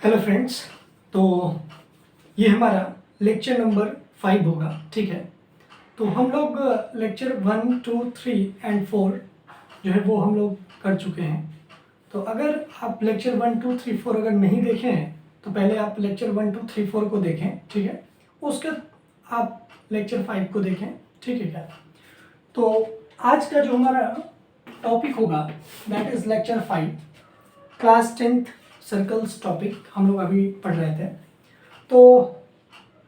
Hello friends. तो ये हमारा लेक्चर नंबर 5 होगा, ठीक है। तो हम लोग लेक्चर 1, 2, 3 एंड 4 जो है वो हम लोग कर चुके हैं। तो अगर आप लेक्चर 1, 2, 3, 4 अगर नहीं देखे हैं तो पहले आप लेक्चर 1, 2, 3, 4 को देखें, ठीक है। उसके आप लेक्चर 5 को देखें, ठीक है क्या। तो आज का जो हमारा टॉपिक होगा that is lecture 5, class 10th circles topic हम लोग अभी पढ़ रहे थे। तो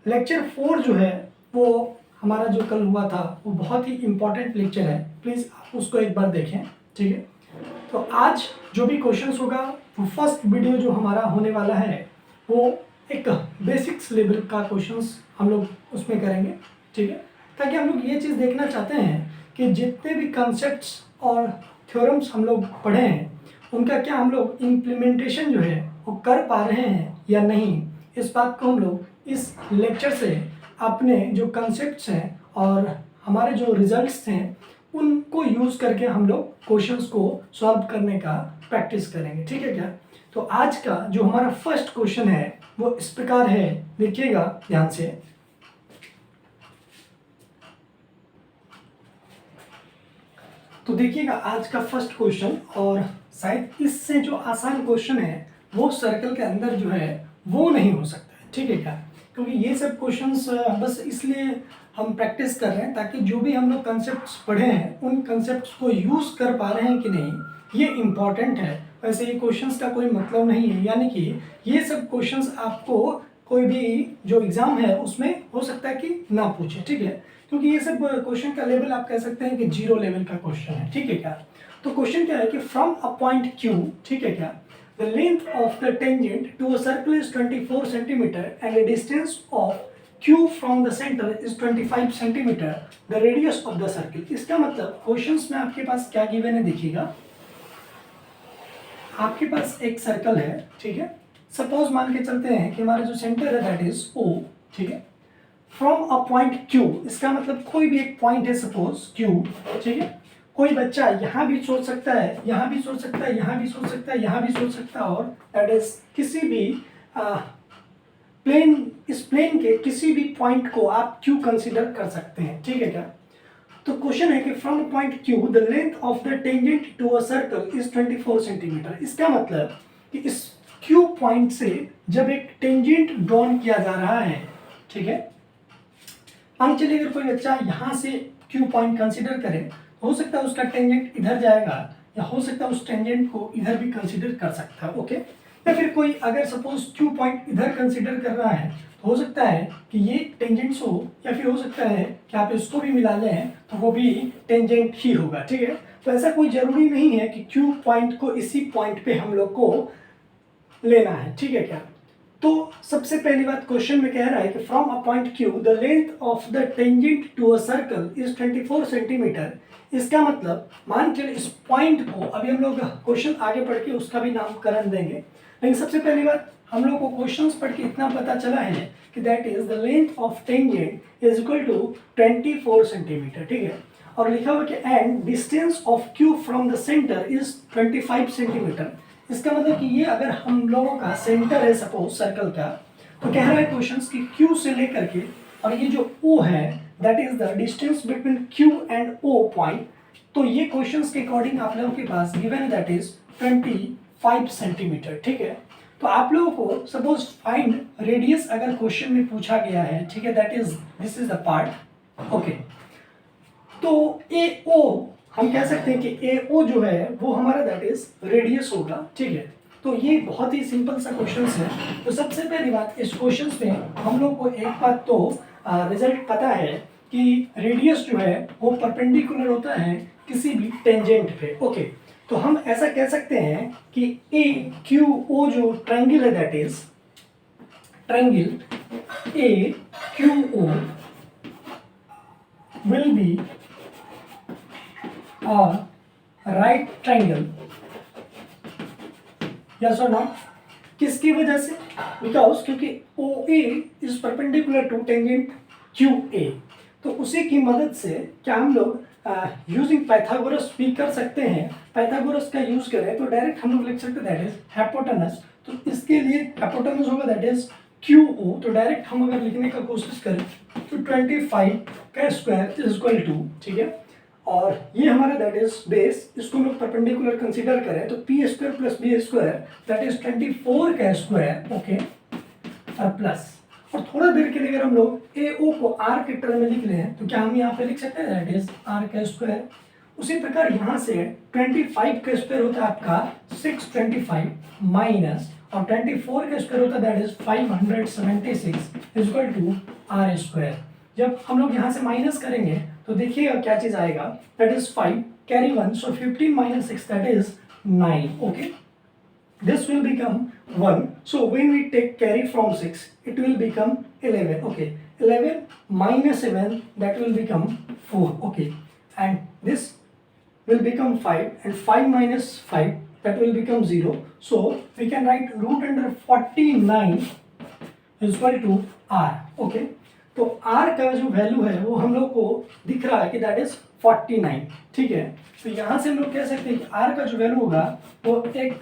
लेक्चर 4 जो है वो हमारा जो कल हुआ था वो बहुत ही इम्पॉर्टेंट लेक्चर है, प्लीज़ आप उसको एक बार देखें, ठीक है। तो आज जो भी क्वेश्चंस होगा वो फर्स्ट वीडियो जो हमारा होने वाला है वो एक बेसिक्स लेवल का क्वेश्चंस हम लोग उसमें करेंगे, ठीक है। ताकि हम लोग ये चीज़ देखना चाहते हैं कि जितने भी कॉन्सेप्ट्स और थ्योरम्स हम लोग पढ़े हैं उनका क्या हम लोग इम्प्लीमेंटेशन जो है वो कर पा रहे हैं या नहीं। इस बात को हम लोग इस लेक्चर से अपने जो कॉन्सेप्ट्स हैं और हमारे जो रिजल्ट्स हैं उनको यूज़ करके हम लोग क्वेश्चंस को सॉल्व करने का प्रैक्टिस करेंगे, ठीक है क्या। तो आज का जो हमारा फर्स्ट क्वेश्चन है वो इस प्रकार है, देखिएगा ध्यान से। तो देखिएगा आज का फर्स्ट क्वेश्चन, और शायद इससे जो आसान क्वेश्चन है वो सर्कल के अंदर जो है वो नहीं हो सकता है, ठीक है क्या। क्योंकि ये सब क्वेश्चंस बस इसलिए हम प्रैक्टिस कर रहे हैं ताकि जो भी हम लोग कंसेप्ट्स पढ़े हैं उन कंसेप्ट्स को यूज़ कर पा रहे हैं कि नहीं ये इम्पॉर्टेंट है। वैसे ये क्वेश्चंस का कोई मतलब नहीं है, यानी कि ये सब क्वेश्चंस आपको कोई भी जो एग्ज़ाम है उसमें हो सकता है कि ना पूछे, ठीक है। क्योंकि ये सब क्वेश्चन का लेवल आप कह सकते हैं कि 0 लेवल का क्वेश्चन है, ठीक है क्या। तो क्वेश्चन क्या है कि फ्रॉम अ पॉइंट Q, ठीक है क्या, the length of the tangent to a circle is 24 centimetre and the distance of Q from the centre is 25 centimetre, the radius of the circle. इसका मतलब क्वेश्चंस में आपके पास क्या गिवन है, देखिएगा। आपके पास एक सर्कल है, ठीक है। सपोज मान के चलते हैं कि हमारा जो सेंटर है दैट इज O, ठीक है। फ्रॉम अ पॉइंट Q, इसका मतलब कोई भी एक पॉइंट है सपोज Q, ठीक है। कोई बच्चा यहाँ भी सोच सकता है, यहाँ भी सोच सकता है, यहाँ भी सोच सकता है, यहाँ भी सोच सकता है, और दैट इज किसी भी प्लेन, इस प्लेन के किसी भी पॉइंट को आप Q कंसीडर कर सकते हैं, ठीक है क्या। तो क्वेश्चन है कि from point Q the length of the tangent to a circle is 24 centimetre. इसका मतलब कि इस Q पॉइंट से जब एक टेंजेंट ड्रॉन किया जा रहा है, ठीक है। मान चलिए अगर कोई बच्चा यहाँ से Q पॉइंट कंसीडर करे, हो सकता है उसका टेंजेंट इधर जाएगा, या हो सकता है उस टेंजेंट को इधर भी कंसीडर कर सकता है, ओके। या फिर कोई अगर सपोज Q पॉइंट इधर कंसीडर कर रहा है तो हो सकता है कि ये टेंजेंट्स हो, या फिर हो सकता है कि आप इसको भी मिला लें तो वो भी टेंजेंट ही होगा, ठीक है। तो ऐसा कोई जरूरी नहीं है कि Q पॉइंट को इसी पॉइंट पे हम लोग को लेना है, ठीक है क्या। तो सबसे पहली बात क्वेश्चन में कह रहा है कि from a point Q the length of the tangent to a circle is 24 centimetre. इसका मतलब मान चलिए इस पॉइंट को, अभी हम लोग क्वेश्चन आगे पढ़ के उसका भी नामकरण देंगे, लेकिन सबसे पहली बात हम लोग को क्वेश्चंस पढ़ के इतना पता चला है कि that is the length of tangent is equal to 24 centimetre, ठीक है। और लिखा हुआ कि and distance of Q from the centre is 25 centimetre. इसका मतलब कि ये अगर हम लोगों का सेंटर है सपोज सर्कल का, तो कह रहा है क्वेश्चंस कि Q से लेकर के, और ये जो O है that is the distance between Q and O point. तो ये क्वेश्चंस के अकॉर्डिंग आप लोगों के पास गिवन है दैट इज 25 सेंटीमीटर, ठीक है। तो आप लोगों को सपोज फाइंड रेडियस अगर क्वेश्चन में पूछा गया है, ठीक है, that is this is the part, okay. तो AO हम कह सकते हैं कि AO जो है वो हमारा दैट इज रेडियस होगा, ठीक है। तो ये बहुत ही सिंपल सा क्वेश्चन है। तो सबसे पहली बात इस क्वेश्चन में हम लोग को एक बात तो रिजल्ट पता है कि रेडियस जो है वो परपेंडिकुलर होता है किसी भी टेंजेंट पे, ओके। तो हम ऐसा कह सकते हैं कि AQO जो ट्रायंगल है that is triangle AQO will be a right triangle, yes or not। किसकी वजह से, बिकॉज क्योंकि OA is perpendicular to tangent QA। तो उसी की मदद से क्या हम लोग यूजिंग पाइथागोरस भी कर सकते हैं। पाइथागोरस का यूज करें तो डायरेक्ट हम लोग लिख सकते हैं दैट इज हाइपोटेनस। तो इसके लिए हाइपोटेनस होगा दैट इज QO। तो डायरेक्ट हम अगर लिखने का कोशिश करें तो 25 का स्क्वायर इज इक्वल टू, ठीक है, और ये हमारा दैट इज बेस, इसको हम लोग परपेंडिकुलर कंसीडर करें तो P square plus B square that is 24 का स्क्वायर, ओके, और प्लस, और थोड़ा देर के लिए अगर हम लोग ए ओ को आर के टर्म में लिख लें तो क्या हम यहाँ पे लिख सकते हैं दैट इज आर का स्क्वायर। उसी प्रकार यहाँ से 25 का स्क्वायर होता है आपका 625 माइनस, और 24 का स्क्वायर होता है that is 576 equal to R square. जब हम लोग यहाँ से माइनस करेंगे तो देखिएगा क्या चीज आएगा, that is 5 carry 1, so 15 minus 6 that is 9, okay. This will become 1. So when we take carry from 6, it will become 11. Okay, 11 minus 7 that will become 4. Okay, and this will become 5, and 5 minus 5 that will become 0. So we can write root under 49 is equal to r. Okay, तो r का जो value है वो हम लोग को दिख रहा है कि दैट इज 49, ठीक है। तो यहाँ से हम लोग कह सकते हैं कि r का जो वैल्यू होगा वो एक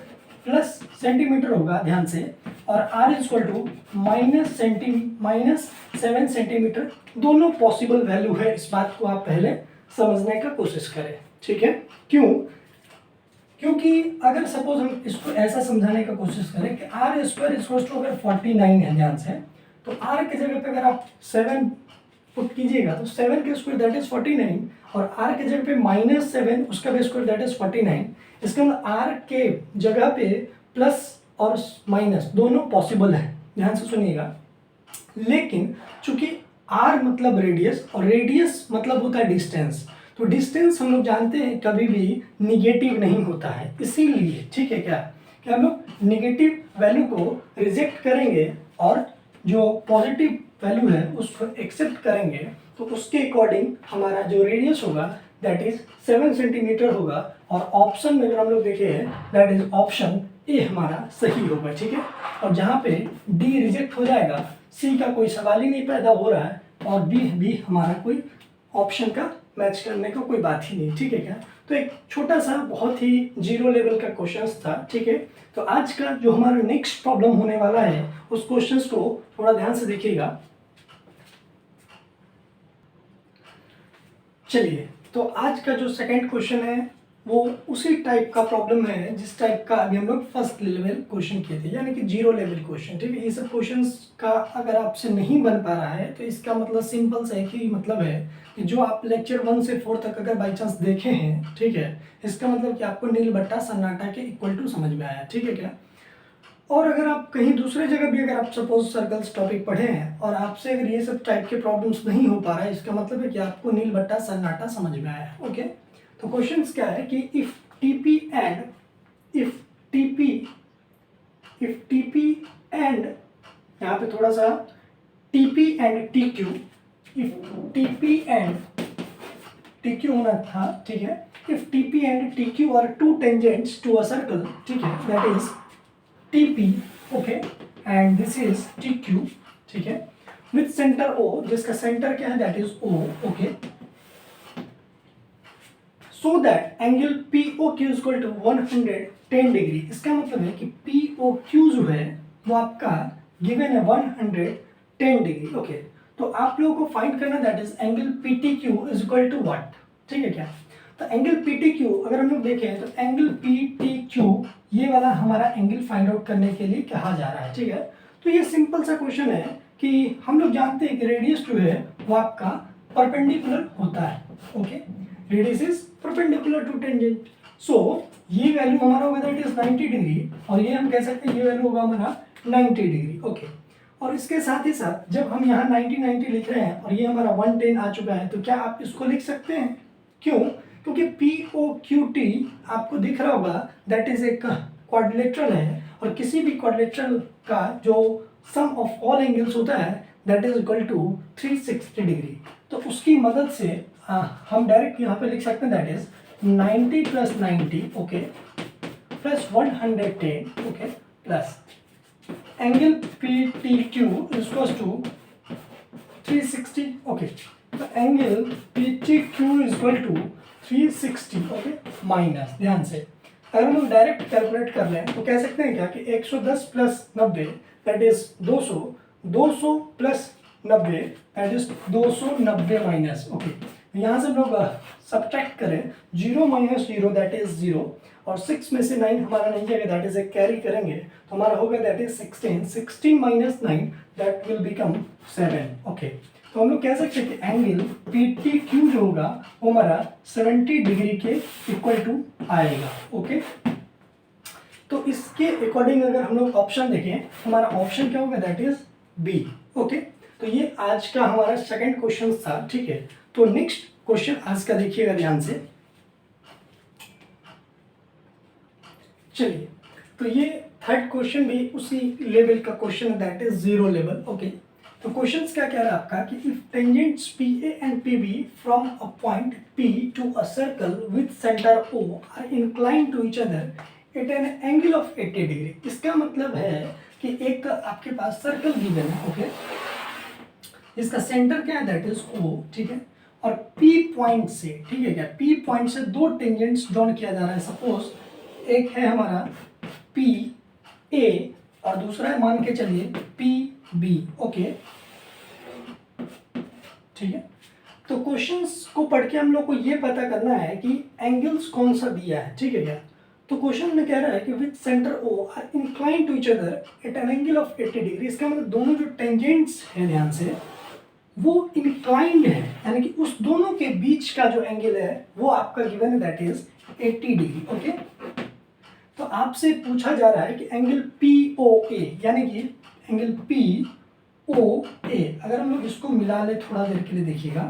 प्लस सेंटीमीटर होगा, ध्यान से, और r is equal to -7 centimetre. दोनों पॉसिबल वैल्यू है, इस बात को आप पहले समझने का कोशिश करें, ठीक है। क्यों? क्योंकि अगर सपोज हम इसको ऐसा समझाने का कोशिश करें कि r स्क्वायर इक्वल टू अगर 49 है, ध्यान से, तो r की जगह पे अगर आप 7 पुट कीजिएगा तो 7 के स्क्वायर दैट इज 49, और r के जगह पे -7 उसका भी स्क्वायर दैट इज 49। इसका मतलब r के जगह पे प्लस और माइनस दोनों पॉसिबल है, ध्यान से सुनिएगा। लेकिन चूंकि r मतलब रेडियस और रेडियस मतलब होता है डिस्टेंस, तो डिस्टेंस हम लोग जानते हैं कभी भी निगेटिव नहीं होता है, इसीलिए, ठीक है, क्या कि हम लोग निगेटिव वैल्यू को रिजेक्ट करेंगे और जो पॉजिटिव वैल्यू है उसको एक्सेप्ट करेंगे, तो उसके अकॉर्डिंग हमारा जो रेडियस होगा दैट इज 7 सेंटीमीटर होगा, और ऑप्शन में अगर हम लोग देखें दैट इज ऑप्शन ए हमारा सही होगा, ठीक है। और जहाँ पे डी रिजेक्ट हो जाएगा, सी का कोई सवाल ही नहीं पैदा हो रहा है, और बी हमारा कोई ऑप्शन का मैच करने का कोई बात ही नहीं, ठीक है क्या। तो एक छोटा सा बहुत ही जीरो लेवल का क्वेश्चन था, ठीक है। तो आज का जो हमारा नेक्स्ट प्रॉब्लम होने वाला है उस क्वेश्चन को थोड़ा ध्यान से देखिएगा। चलिए, तो आज का जो सेकंड क्वेश्चन है वो उसी टाइप का प्रॉब्लम है जिस टाइप का अभी हम लोग फर्स्ट लेवल क्वेश्चन किए थे, यानी कि जीरो लेवल क्वेश्चन, ठीक है। ये सब क्वेश्चंस का अगर आपसे नहीं बन पा रहा है तो इसका मतलब सिंपल सा एक ही मतलब है कि जो आप लेक्चर 1 से 4 तक अगर बाई चांस देखे हैं, ठीक है, इसका मतलब कि आपको नील बट्टा सन्नाटा के इक्वल टू समझ में आया, ठीक है क्या। और अगर आप कहीं दूसरे जगह भी अगर आप सपोज सर्कल्स टॉपिक पढ़े हैं और आपसे अगर ये सब टाइप के प्रॉब्लम्स नहीं हो पा रहा है, इसका मतलब है कि आपको नील बट्टा सन्नाटा समझ में आया, ओके। तो क्वेश्चंस क्या है कि इफ टीपी एंड यहाँ पे थोड़ा सा TP and TQ, if TP and TQ होना था, ठीक है। If TP and TQ are two tangents to a circle, ठीक है, that is TP, okay, and this is TQ, ठीक है, with center O, जिसका सेंटर क्या है that is O, okay, so that angle POQ is equal to 110 degree. इसका मतलब है कि POQ जो है वो आपका गिवन है 110 डिग्री, ओके। तो आप लोगों को फाइंड करना that is angle PTQ is equal to what, ठीक है क्या। तो एंगल PTQ अगर हम लोग देखें तो एंगल PTQ ये वाला हमारा एंगल फाइंड आउट करने के लिए कहा जा रहा है, ठीक है। तो ये सिंपल सा क्वेश्चन है कि हम लोग जानते हैं कि रेडियस जो है वो आपका परपेंडिकुलर होता है, okay, radius is perpendicular to tangent. So ये वैल्यू हमारा होगा दैट इज 90 डिग्री, और ये हम कह सकते हैं ये वैल्यू होगा हमारा 90 डिग्री, ओके। और इसके साथ ही साथ जब हम यहाँ 90 लिख रहे हैं और ये हमारा 110 आ चुका है, तो क्या आप इसको लिख सकते हैं? क्यों? क्योंकि POQT आपको दिख रहा होगा दैट इज एक क्वाड्रिलेटरल है, और किसी भी क्वाड्रिलेटरल का जो सम ऑफ ऑल एंगल्स होता है that is equal to 360 degree. तो उसकी मदद से हम डायरेक्ट यहाँ पे लिख सकते हैं that is 90 + 90, okay, plus 110, okay, plus angle PTQ is equal to 360, okay. तो angle PTQ is equal to 360 okay minus, ध्यान से अगर हम लोग डायरेक्ट कैलकुलेट कर लें तो कह सकते हैं क्या कि 110 plus 90 that is 200, 200 plus 90 that is 290 minus okay. यहाँ से हम लोग सब्ट्रैक्ट करें, 0 माइनस 0 दैट इज 0 और 6 में से 9 हमारा नहीं जाएगा दैट इज एक कैरी करेंगे तो हमारा होगा that is 16, 16 minus 9 that will become 7 okay. तो हम लोग कह सकते हैं कि एंगल PTQ जो होगा वो हमारा 70 डिग्री के इक्वल टू आएगा ओके। तो इसके अकॉर्डिंग अगर हम लोग ऑप्शन देखें हमारा ऑप्शन क्या होगा दैट इज बी ओके। तो ये आज का हमारा सेकंड क्वेश्चन था, ठीक है। तो नेक्स्ट क्वेश्चन आज का देखिएगा ध्यान से। चलिए, तो ये थर्ड क्वेश्चन भी उसी लेवल का क्वेश्चन है that is zero level okay. तो क्वेश्चन क्या कह रहा है आपका कि if tangents PA and PB from a point P to a circle with centre O are inclined to each other at an angle of 80 degree. इसका मतलब है कि एक आपके पास सर्कल गिवन है ओके, इसका सेंटर क्या है दैट इज O, ठीक है, और P पॉइंट से, ठीक है क्या, P पॉइंट से दो टेंजेंट्स ड्रॉन किया जा रहा है। सपोज एक है हमारा PA और दूसरा है मान के चलिए PB ओके, ठीक है। तो क्वेश्चंस को पढ़ के हम लोग को ये पता करना है कि एंगल्स कौन सा दिया है, ठीक है क्या। तो क्वेश्चन में कह रहा है कि with centre O are inclined to each other at an angle of 80 degree. इसका मतलब दोनों जो टेंजेंट्स हैं ध्यान से वो इंक्लाइंड है, यानी कि उस दोनों के बीच का जो एंगल है वो आपका गिवन है दैट इज 80 डिग्री ओके। तो आपसे पूछा जा रहा है कि एंगल POA यानी कि एंगल POA अगर हम लोग इसको मिला ले थोड़ा देर के लिए देखिएगा,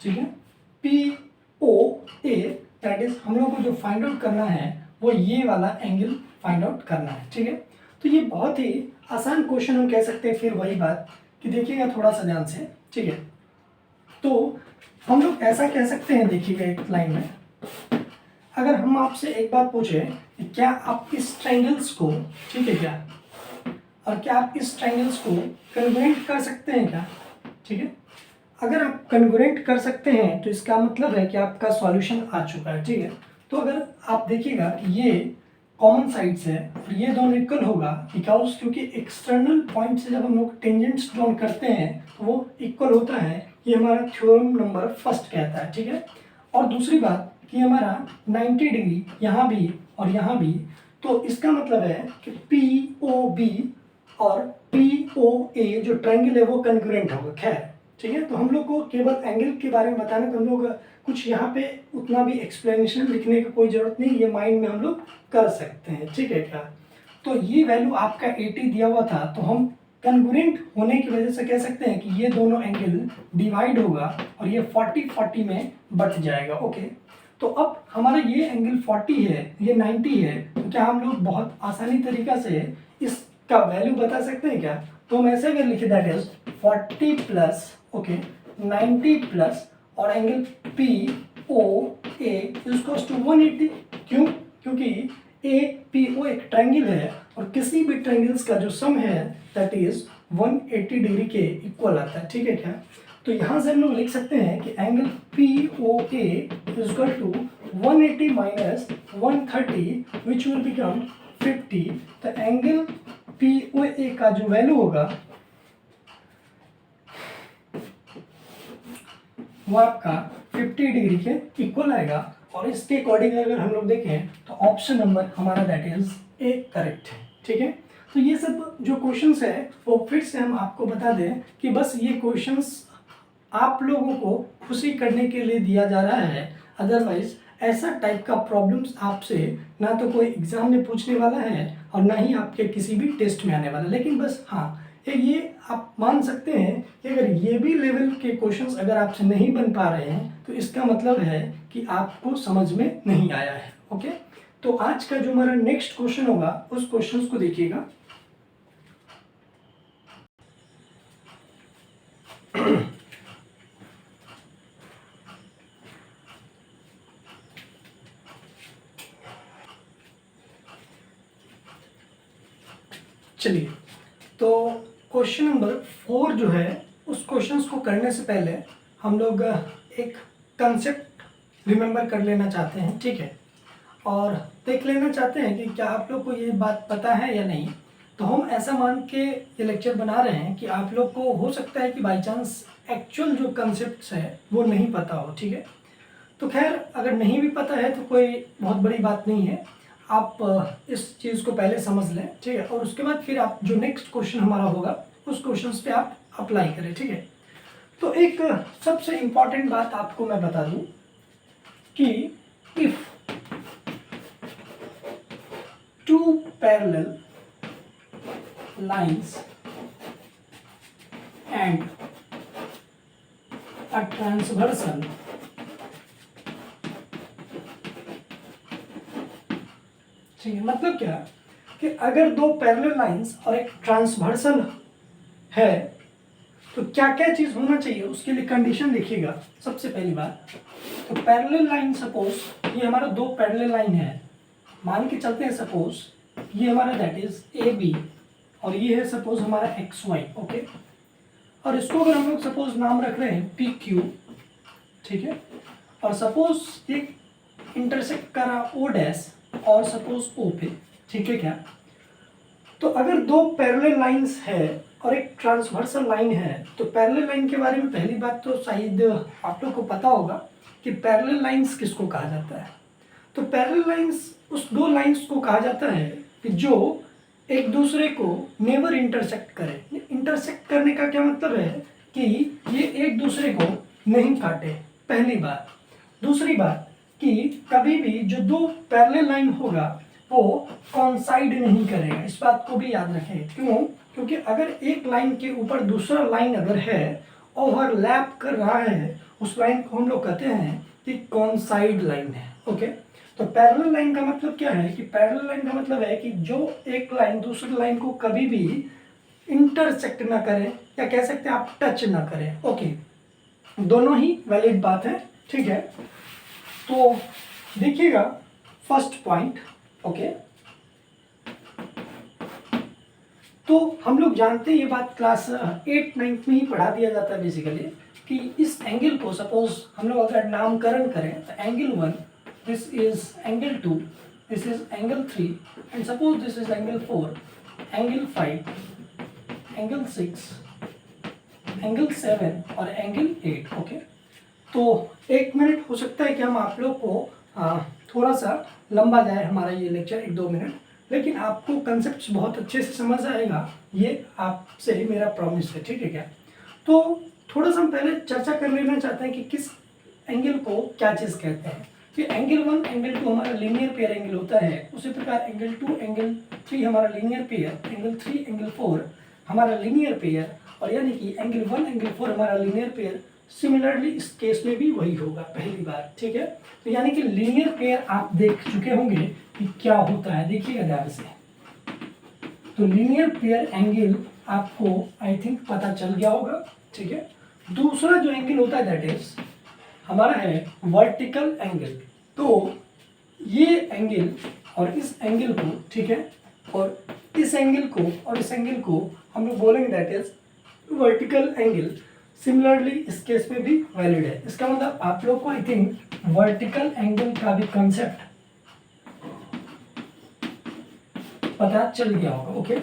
ठीक है, POA दैट इज हम लोग को जो फाइंड आउट करना है वो ये वाला एंगल फाइंड आउट करना है, ठीक है। तो ये बहुत ही आसान क्वेश्चन हम कह सकते हैं। फिर वही बात कि देखिएगा थोड़ा सा ध्यान से, ठीक है। तो हम लोग ऐसा कह सकते हैं, देखिएगा एक लाइन में अगर हम आपसे एक बात पूछे कि क्या आप इस ट्रायंगल्स को, ठीक है क्या, और क्या आप इस ट्रायंगल्स को कन्ग्रुएंट कर सकते हैं क्या, ठीक है। अगर आप कन्ग्रुएंट कर सकते हैं तो इसका मतलब है कि आपका सॉल्यूशन आ चुका है, ठीक है। तो अगर आप देखिएगा कि ये कॉमन साइड्स है और ये दोनों इक्वल होगा बिकॉज क्योंकि एक्सटर्नल पॉइंट से जब हम लोग टेंजेंट्स ड्रॉ करते हैं तो वो इक्वल होता है, ये हमारा थ्योरम नंबर फर्स्ट कहता है, ठीक है। और दूसरी बात कि हमारा 90 डिग्री यहाँ भी और यहाँ भी, तो इसका मतलब है कि POB और POA जो ट्रायंगल है वो कन्ग्रुएंट होगा। खैर ठीक है, तो हम लोग को केवल एंगल के बारे में बताना, तो हम लोग कुछ यहाँ पे उतना भी एक्सप्लेनेशन लिखने की कोई ज़रूरत नहीं, ये माइंड में हम लोग कर सकते हैं, ठीक है क्या। तो ये वैल्यू आपका 80 दिया हुआ था, तो हम कन्ग्रुएंट होने की वजह से कह सकते हैं कि ये दोनों एंगल डिवाइड होगा और ये 40-40 में बट जाएगा ओके। तो अब हमारा ये एंगल 40 है, ये 90 है, तो क्या हम लोग बहुत आसानी तरीका से इसका वैल्यू बता सकते हैं क्या। तो हम ऐसे अगर लिखे that is 40 plus okay 90 plus और एंगल POA इज टू 180। क्यों? क्योंकि APO एक ट्रायंगल है और किसी भी ट्रायंगल्स का जो सम है दैट इज 180 डिग्री के इक्वल आता है, ठीक है क्या। तो यहाँ से हम लोग लिख सकते हैं कि angle POA is equal to 180 minus 130 which will become 50। तो एंगल POA का जो वैल्यू होगा वो आपका 50 डिग्री के इक्वल आएगा। और इसके अकॉर्डिंग अगर हम लोग देखें तो ऑप्शन नंबर हमारा दैट इज ए करेक्ट है, ठीक है। तो ये सब जो क्वेश्चंस है वो फिर से हम आपको बता दें कि बस ये क्वेश्चंस आप लोगों को खुशी करने के लिए दिया जा रहा है, अदरवाइज ऐसा टाइप का प्रॉब्लम्स आपसे ना तो कोई एग्जाम में पूछने वाला है और ना ही आपके किसी भी टेस्ट में आने वाला। लेकिन बस हाँ ये आप मान सकते हैं कि अगर ये भी लेवल के क्वेश्चंस अगर आपसे नहीं बन पा रहे हैं तो इसका मतलब है कि आपको समझ में नहीं आया है ओके। तो आज का जो हमारा नेक्स्ट क्वेश्चन होगा उस क्वेश्चन को देखिएगा। चलिए, तो क्वेश्चन नंबर 4 जो है उस क्वेश्चंस को करने से पहले हम लोग एक कंसेप्ट रिमेम्बर कर लेना चाहते हैं, ठीक है, और देख लेना चाहते हैं कि क्या आप लोग को ये बात पता है या नहीं। तो हम ऐसा मान के ये लेक्चर बना रहे हैं कि आप लोग को हो सकता है कि बाई चांस एक्चुअल जो कंसेप्ट्स है वो नहीं पता हो, ठीक है। तो खैर अगर नहीं भी पता है तो कोई बहुत बड़ी बात नहीं है, आप इस चीज़ को पहले समझ लें, ठीक है, और उसके बाद फिर आप जो नेक्स्ट क्वेश्चन हमारा होगा उस क्वेश्चन पे आप अप्लाई करें, ठीक है। तो एक सबसे इम्पॉर्टेंट बात आपको मैं बता दूं कि if two parallel lines and a transversal ठीक है, मतलब क्या कि अगर दो पैरेलल लाइंस और एक ट्रांसवर्सल है तो क्या क्या चीज होना चाहिए, उसके लिए कंडीशन लिखिएगा। सबसे पहली बात तो पैरेलल लाइन, सपोज ये हमारा दो पैरेलल लाइन है, मान के चलते हैं सपोज ये हमारा दैट इज ए बी और ये है सपोज हमारा एक्स वाई, ओके, और इसको अगर हम लोग सपोज नाम रख रहे हैं पी क्यू, ठीक है, और सपोज ये इंटरसेक्ट करा ओ डैश और सपोज ओ पे, ठीक है क्या। तो अगर दो पैरेलल लाइंस है और एक ट्रांसवर्सल लाइन है तो पैरेलल लाइन के बारे में पहली बात तो शायद आप लोग को पता होगा कि पैरेलल लाइंस किसको कहा जाता है। तो पैरेलल लाइंस उस दो लाइंस को कहा जाता है कि जो एक दूसरे को नेवर इंटरसेक्ट करे। इंटरसेक्ट करने का क्या मतलब है कि ये एक दूसरे को नहीं काटे, पहली बात। दूसरी बात कि कभी भी जो दो पैरेलल लाइन होगा वो कॉन्साइड नहीं करेगा, इस बात को भी याद रखें। क्यों? क्योंकि अगर एक लाइन के ऊपर दूसरा लाइन अगर है, ओवरलैप कर रहा है, उस लाइन को हम लोग कहते हैं कि कॉन्साइड लाइन है, ओके। तो पैरेलल लाइन का मतलब क्या है कि पैरेलल लाइन का मतलब है कि जो एक लाइन दूसरी लाइन को कभी भी इंटरसेक्ट ना करे, या कह सकते हैं आप टच ना करें, ओके। दोनों ही वैलिड बात है, ठीक है। तो देखिएगा फर्स्ट पॉइंट, ओके। तो हम लोग जानते हैं ये बात क्लास 8-9 में ही पढ़ा दिया जाता है बेसिकली कि इस एंगल को सपोज हम लोग अगर नामकरण करें तो angle 1, this is angle 2, this is angle 3, and suppose this is angle 4, angle 5, angle 6, angle 7 और angle 8, ओके। तो 1 मिनट हो सकता है कि हम आप लोग को थोड़ा सा लंबा जाए हमारा ये लेक्चर, 1-2 मिनट, लेकिन आपको कंसेप्ट बहुत अच्छे से समझ आएगा, ये आपसे मेरा प्रॉमिस है, ठीक है क्या। तो थोड़ा सा हम पहले चर्चा कर लेना चाहते हैं कि किस एंगल को क्या चीज़ कहते हैं। कि एंगल 1 एंगल 2 हमारा लीनियर पेयर एंगल होता है, उसी प्रकार एंगल 2 एंगल 3 हमारा लीनियर पेयर, एंगल 3 एंगल 4 हमारा लीनियर पेयर, और यानी कि एंगल 1 एंगल 4 हमारा लीनियर पेयर। सिमिलरली इस केस में भी वही होगा पहली बार, ठीक है। तो यानी कि लीनियर पेयर आप देख चुके होंगे कि क्या होता है, देखिएगा ध्यान से। तो लीनियर पेयर एंगल आपको आई थिंक पता चल गया होगा, ठीक है। दूसरा जो एंगल होता है दैट इज हमारा है वर्टिकल एंगल। तो ये एंगल और इस एंगल को, ठीक है, और इस एंगल को और इस एंगल को हम लोग बोलेंगे that is vertical angle. Similarly इस केस में भी वैलिड है। इसका मतलब आप लोग को आई थिंक वर्टिकल एंगल का भी कंसेप्ट पता चल गया होगा, ओके।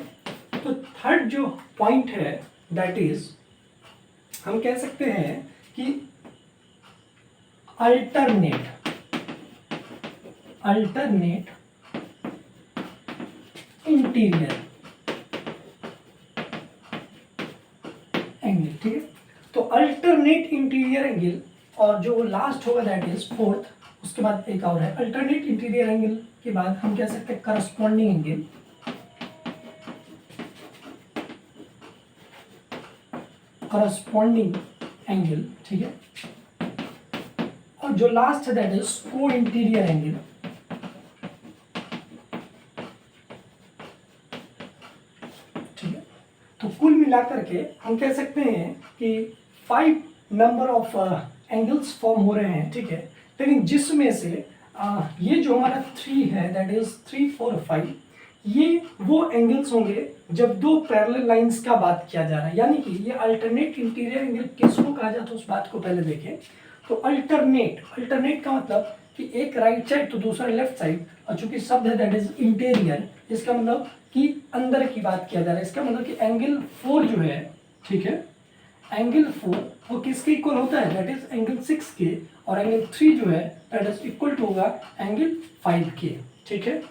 तो थर्ड जो पॉइंट है दैट इज हम कह सकते हैं कि अल्टरनेट इंटीरियर एंगल, ठीक है। तो अल्टरनेट इंटीरियर एंगल और जो लास्ट होगा दैट इज फोर्थ, उसके बाद एक और है अल्टरनेट इंटीरियर एंगल के बाद हम कह सकते हैं करस्पॉन्डिंग एंगल। करस्पॉन्डिंग एंगल, ठीक है। और जो लास्ट है दैट इज को इंटीरियर एंगल। ठीक है। तो कुल मिलाकर के हम कह सकते हैं कि 5 नंबर ऑफ एंगल्स फॉर्म हो रहे हैं, ठीक है। लेकिन जिसमें से ये जो हमारा 3 है दैट इज 3, 4, 5, ये वो एंगल्स होंगे जब दो पैरेलल लाइंस का बात किया जा रहा है, यानी कि ये अल्टरनेट इंटीरियर एंगल किसको कहा जाता है उस बात को पहले देखें। तो अल्टरनेट का मतलब कि एक राइट साइड तो दूसरा लेफ्ट साइड, और चूंकि शब्द है दैट इज इंटीरियर, इसका मतलब कि अंदर की बात किया जा रहा है। इसका मतलब कि एंगल 4 जो है, ठीक है, एंगल 4 वो किसके इक्वल होता है, दैट इज एंगल 6 के, और एंगल 3 जो है दैट इज इक्वल टू होगा एंगल 5 के, ठीक है।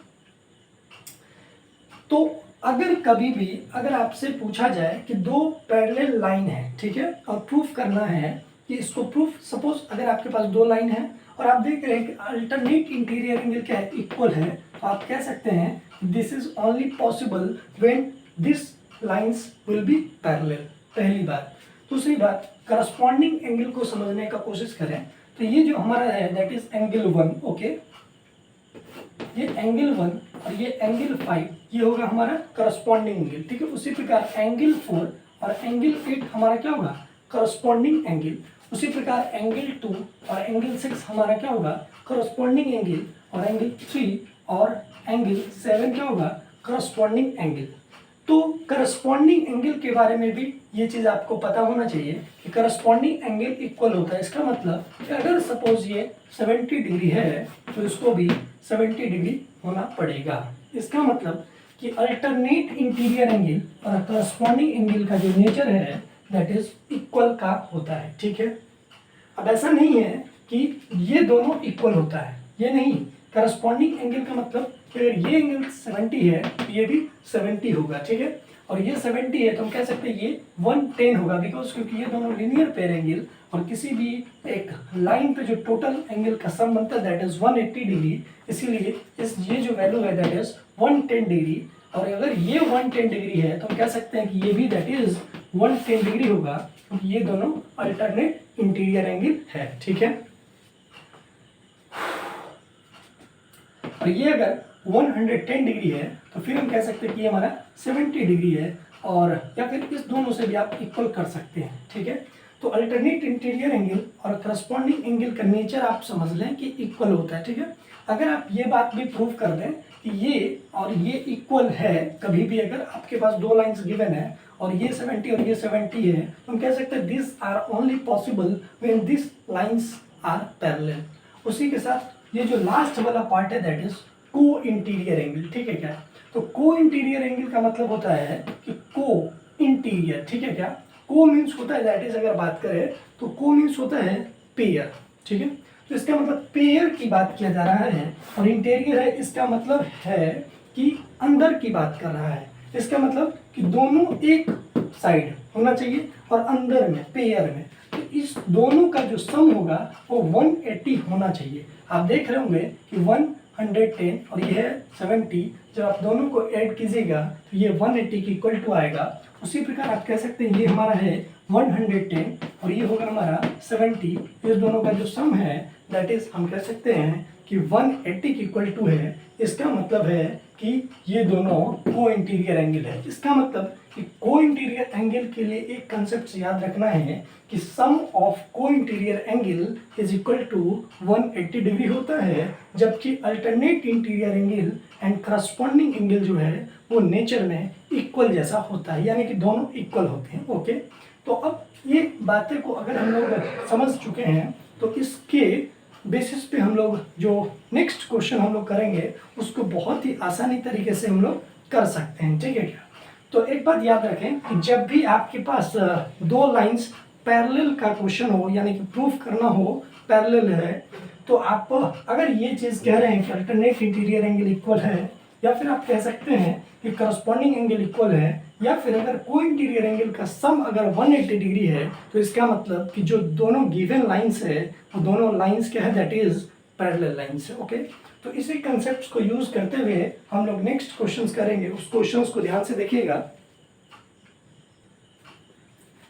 तो अगर कभी भी अगर आपसे पूछा जाए कि दो पैरेलल लाइन है, ठीक है, और प्रूफ करना है कि इसको प्रूफ, सपोज अगर आपके पास दो लाइन है और आप देख रहे हैं कि अल्टरनेट इंटीरियर एंगल क्या है, इक्वल है, तो आप कह सकते हैं this is only possible when this lines will be parallel, पहली बात। दूसरी बात, करस्पॉन्डिंग एंगल को समझने का कोशिश करें। तो ये जो हमारा है दैट इज एंगल 1, ओके, ये एंगल 1 और ये एंगल 5 ये होगा हमारा करस्पॉन्डिंग एंगल, ठीक है। उसी प्रकार एंगल 4 और एंगल 8 हमारा क्या होगा, करस्पॉन्डिंग एंगल। उसी प्रकार एंगल 2 और एंगल 6 हमारा क्या होगा, करस्पॉन्डिंग एंगल, और एंगल 3 और एंगल 7 क्या होगा, करस्पॉन्डिंग एंगल। तो करस्पॉन्डिंग एंगल के बारे में भी ये चीज़ आपको पता होना चाहिए कि करस्पॉन्डिंग एंगल इक्वल होता है। इसका मतलब कि अगर सपोज ये 70 डिग्री है तो इसको भी 70 डिग्री होना पड़ेगा। इसका मतलब कि अल्टरनेट इंटीरियर एंगल और करस्पॉन्डिंग एंगल का जो नेचर है दैट इज इक्वल का होता है, ठीक है। अब ऐसा नहीं है कि ये दोनों इक्वल होता है, ये नहीं। करस्पॉन्डिंग एंगल का मतलब कि अगर ये एंगल 70 है तो ये भी 70 होगा, ठीक है। और ये 70 है तो हम कह सकते हैं ये 110 होगा, बिकॉज क्योंकि ये दोनों लीनियर पेयर एंगल, और किसी भी एक लाइन पे जो टोटल एंगल का सम बनता है दैट इज 180 डिग्री, इसीलिए इस ये जो वैल्यू है दैट इज 110 डिग्री। और अगर ये 110 डिग्री है तो हम कह सकते हैं कि ये भी दैट इज 110 डिग्री होगा, क्योंकि ये दोनों अल्टरनेट इंटीरियर एंगल है, ठीक है। और ये अगर 110 डिग्री है तो फिर हम कह सकते हैं कि ये हमारा 70 डिग्री है, और या फिर इस दोनों से भी आप इक्वल कर सकते हैं, ठीक है। तो अल्टरनेट इंटीरियर एंगल और करस्पॉन्डिंग एंगल का नेचर आप समझ लें कि इक्वल होता है, ठीक है। अगर आप ये बात भी प्रूव कर दें कि ये और ये इक्वल है, कभी भी अगर आपके पास दो लाइंस गिवन है और ये 70 और ये 70 है, तो हम कह सकते हैं this are only possible when this lines are parallel. उसी के साथ ये जो लास्ट वाला पार्ट है दैट इज को इंटीरियर एंगल, ठीक है क्या। तो को इंटीरियर एंगल का मतलब होता है कि को इंटीरियर, ठीक है क्या। को मीन्स होता है दैट इज, अगर बात करें तो को मीन्स होता है पेयर, ठीक है। तो इसका मतलब पेयर की बात किया जा रहा है, और इंटीरियर है इसका मतलब है कि अंदर की बात कर रहा है। इसका मतलब कि दोनों एक साइड होना चाहिए और अंदर में पेयर में, तो इस दोनों का जो सम होगा वो 180 होना चाहिए। आप देख रहे होंगे कि 110 और ये है 70, जब आप दोनों को ऐड कीजिएगा तो ये 180 की इक्वल टू आएगा। उसी प्रकार आप कह सकते हैं ये हमारा है 110 और ये होगा हमारा 70, इस दोनों का जो सम है दैट इज हम कह सकते हैं कि 180 की इक्वल टू है। इसका मतलब है कि ये दोनों को इंटीरियर एंगल है। इसका मतलब कि को इंटीरियर एंगल के लिए एक कंसेप्ट याद रखना है कि सम ऑफ को interior angle is equal to 180 degree होता है, जबकि alternate interior angle and corresponding angle जो है वो नेचर में इक्वल जैसा होता है, यानी कि दोनों इक्वल होते हैं, ओके। तो अब ये बातें को अगर हम लोग समझ चुके हैं तो इसके बेसिस पे हम लोग जो नेक्स्ट क्वेश्चन हम लोग करेंगे उसको बहुत ही आसानी तरीके से हम लोग कर सकते हैं, ठीक है क्या। तो एक बात याद रखें कि जब भी आपके पास दो लाइंस पैरेलल का क्वेश्चन हो, यानी कि प्रूफ करना हो पैरेलल है, तो आप अगर ये चीज़ कह रहे हैं कि अल्टरनेट इंटीरियर एंगल इक्वल है, या फिर आप कह सकते हैं कि करस्पॉन्डिंग एंगल इक्वल है, या फिर अगर को इंटीरियर एंगल का सम अगर 180 डिग्री है, तो इसका मतलब कि जो दोनों गिवन लाइंस है वो दोनों लाइंस क्या है दैट इज पैरेलल लाइंस है, ओके। तो इसी कंसेप्ट को यूज करते हुए हम लोग नेक्स्ट क्वेश्चंस करेंगे, उस क्वेश्चंस को ध्यान से देखिएगा।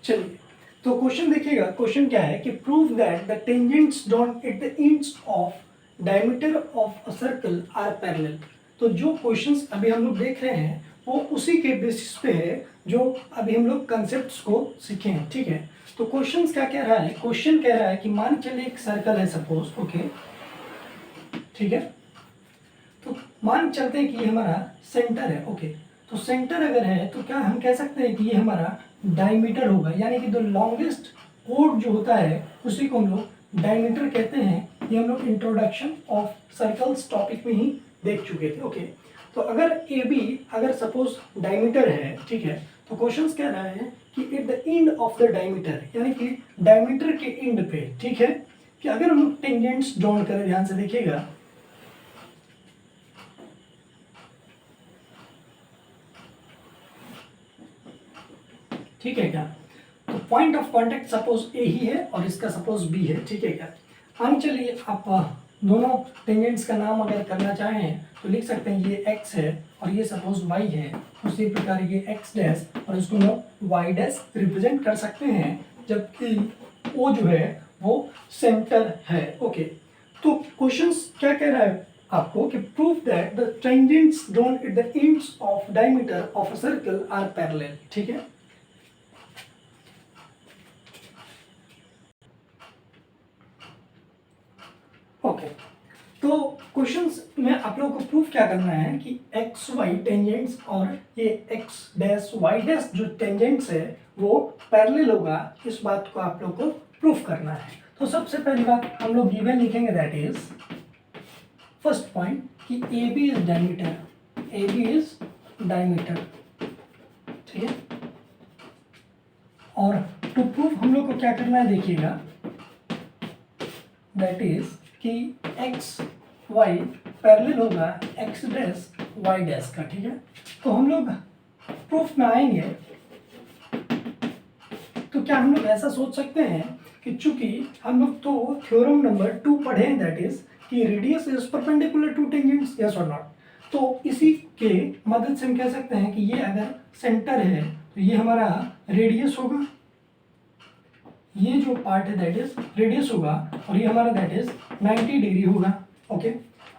चलिए तो क्वेश्चन देखिएगा, क्वेश्चन क्या है कि prove that the tangents dot at the ends of diameter of a circle are parallel. तो जो क्वेश्चंस अभी हम लोग देख रहे हैं वो उसी के बेसिस पे है जो अभी हम लोग कंसेप्ट्स को सीखे हैं, ठीक है। तो क्वेश्चंस क्या कह रहा है, क्वेश्चन कह रहा है कि मान चलिए एक सर्कल है सपोज, ओके, ठीक है। तो मान चलते हैं कि ये हमारा सेंटर है, ओके। तो सेंटर अगर है तो क्या हम कह सकते हैं कि ये हमारा डायमीटर होगा, यानी कि द लॉन्गेस्ट कोड जो होता है उसी को हम लोग डायमीटर कहते हैं। ये हम लोग इंट्रोडक्शन ऑफ सर्कल्स टॉपिक में ही देख चुके थे, ओके। तो अगर ए बी अगर सपोज डायमीटर है, ठीक है, तो क्वेश्चन कह रहा है कि at the end of the diameter, यानी कि डायमीटर के एंड पे, ठीक है, कि अगर हम लोग टेंजेंट्स ड्रॉ करें, ध्यान से देखिएगा, ठीक है क्या। तो पॉइंट ऑफ कांटेक्ट सपोज ए ही है और इसका सपोज बी है, ठीक है क्या। हम चलिए आप दोनों टेंजेंट्स का नाम अगर करना चाहें तो लिख सकते हैं ये x है और ये सपोज y है, उसी प्रकार ये x डैश और इसको हम y डैश रिप्रेजेंट कर सकते हैं, जबकि o जो है वो सेंटर है, ओके। तो क्वेश्चंस क्या कह रहा है आपको कि prove that the tangents drawn at the ends of diameter of a circle are parallel, ठीक है। ओके, तो क्वेश्चंस में आप लोगों को प्रूफ क्या करना है कि एक्स वाई टेंजेंट्स और ये एक्स डैश वाई डैश जो टेंजेंट्स है वो पैरेलल होगा, इस बात को आप लोग को प्रूफ करना है। तो सबसे पहली बात हम लोग गिवन लिखेंगे, दैट इज फर्स्ट पॉइंट कि A B is diameter, A B is diameter, ठीक है। और टू प्रूफ हम लोग को क्या करना है, देखिएगा, दैट इज कि एक्स वाई पैरेलल होगा एक्स डैश वाई डैश का, ठीक है। तो हम लोग प्रूफ में आएंगे तो क्या हम लोग ऐसा सोच सकते हैं कि चूंकि हम लोग तो थ्योरम नंबर 2 पढ़े हैं, दैट इज कि radius is perpendicular to tangents, yes और नॉट। तो इसी के मदद से हम कह सकते हैं कि ये अगर सेंटर है तो ये हमारा रेडियस होगा, ये जो पार्ट है दैट इज रेडियस होगा, और ये हमारा दैट इज 90 डिग्री होगा, ओके।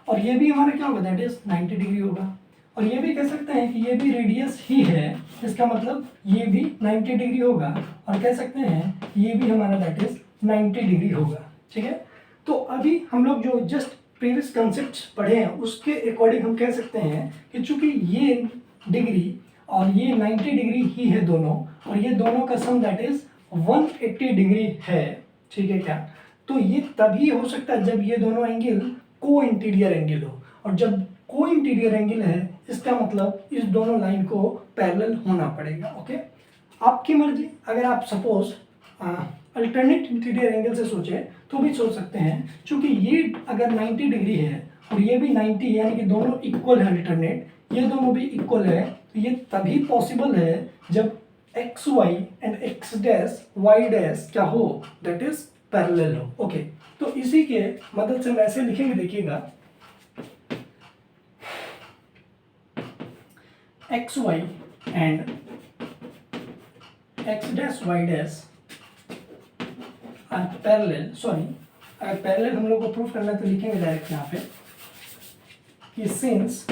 और ये भी हमारा क्या होगा, दैट इज 90 डिग्री होगा। और ये भी कह सकते हैं कि ये भी रेडियस ही है, इसका मतलब ये भी 90 डिग्री होगा, और कह सकते हैं ये भी हमारा दैट इज 90 डिग्री होगा, ठीक है। तो अभी हम लोग जो जस्ट प्रीवियस कंसेप्ट पढ़े हैं उसके अकॉर्डिंग हम कह सकते हैं कि चूंकि ये डिग्री और ये 90 डिग्री ही है दोनों, और ये दोनों का सम दैट इज 180 डिग्री है, ठीक है क्या। तो ये तभी हो सकता है जब ये दोनों एंगल को इंटीरियर एंगल हो, और जब को इंटीरियर एंगल है इसका मतलब इस दोनों लाइन को पैरेलल होना पड़ेगा, ओके। आपकी मर्जी, अगर आप सपोज अल्टरनेट इंटीरियर एंगल से सोचें तो भी सोच सकते हैं, क्योंकि ये अगर 90 डिग्री है और ये भी 90 है, यानी कि दोनों इक्वल है अल्टरनेट, ये दोनों भी इक्वल है, तो ये तभी पॉसिबल है जब X Y and X dash Y dash क्या हो, दैट इज पैरेलल हो, ओके। तो इसी के मदद से हम ऐसे लिखेंगे, देखिएगा, X Y and X dash Y dash are parallel, sorry, अगर पैरेलल हम लोग को प्रूफ करना है तो लिखेंगे डायरेक्ट यहाँ पे कि since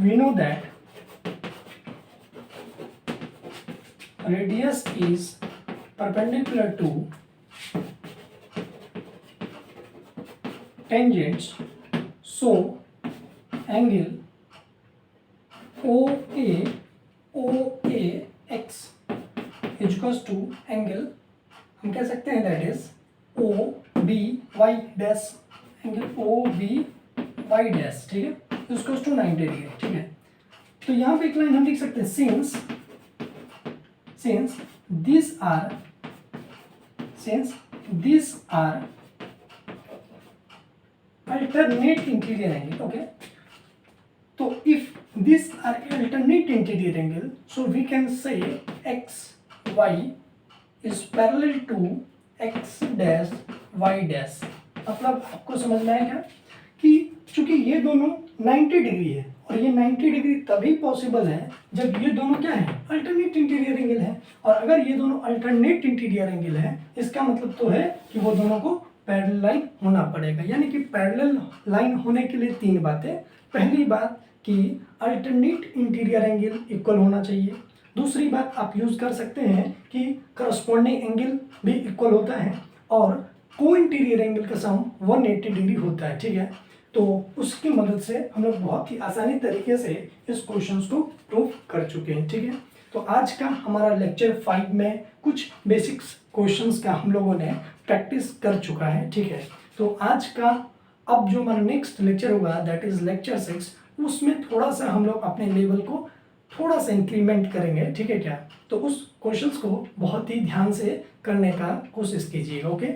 we know that radius is perpendicular to tangents, so angle OAX is equals to angle, हम कह सकते हैं that is OBY dash, angle OBY dash, ठीक है, इसको टू 90 डिग्री, ठीक है। तो यहाँ पे एक लाइन हम लिख सकते हैं, since this are alternate interior angle, okay. तो if this are alternate interior angle, so we can say X Y is parallel to X dash Y dash. मतलब आपको समझ में आया क्या कि चूंकि ये दोनों 90 डिग्री है, और ये 90 डिग्री तभी पॉसिबल है जब ये दोनों क्या है, अल्टरनेट इंटीरियर एंगल है। और अगर ये दोनों अल्टरनेट इंटीरियर एंगल है, इसका मतलब तो है कि वो दोनों को पैरेलल लाइन होना पड़ेगा। यानी कि पैरेलल लाइन होने के लिए 3 बातें। पहली बात कि अल्टरनेट इंटीरियर एंगल इक्वल होना चाहिए। दूसरी बात आप यूज़ कर सकते हैं कि करस्पॉन्डिंग एंगल भी इक्वल होता है। और को इंटीरियर एंगल का सम 180 डिग्री होता है, ठीक है। तो उसकी मदद से हम लोग बहुत ही आसानी तरीके से इस क्वेश्चन को प्रूव कर चुके हैं, ठीक है। तो आज का हमारा लेक्चर 5 में कुछ बेसिक्स क्वेश्चंस का हम लोगों ने प्रैक्टिस कर चुका है, ठीक है। तो आज का अब जो हमारा नेक्स्ट लेक्चर होगा दैट इज लेक्चर 6, उसमें थोड़ा सा हम लोग अपने लेवल को थोड़ा सा इंक्रीमेंट करेंगे, ठीक है क्या। तो उस क्वेश्चंस को बहुत ही ध्यान से करने का कोशिश कीजिएगा, ओके।